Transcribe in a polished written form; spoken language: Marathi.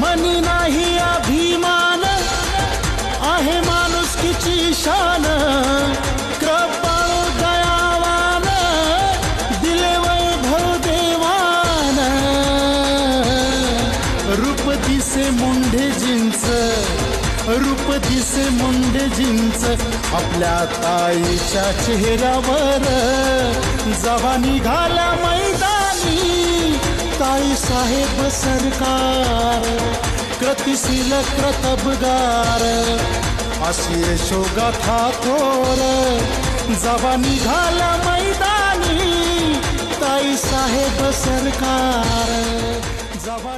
मनी नाही अभिमान आहे माणुसकीची शान कृपाळू दयावान दिले वैभव देवान रूप दिसे मुंडेजींच रूप दिसे मुंडेजींच आपल्या ताईच्या चेहऱ्यावर जेव्हा निघाला मैदानी ताई साहेब सरकार कृतिशील कृतबगार अशी यशोगाथा थोर जेव्हा निघाला मैदानी ताई साहेब सरकार जेव्हा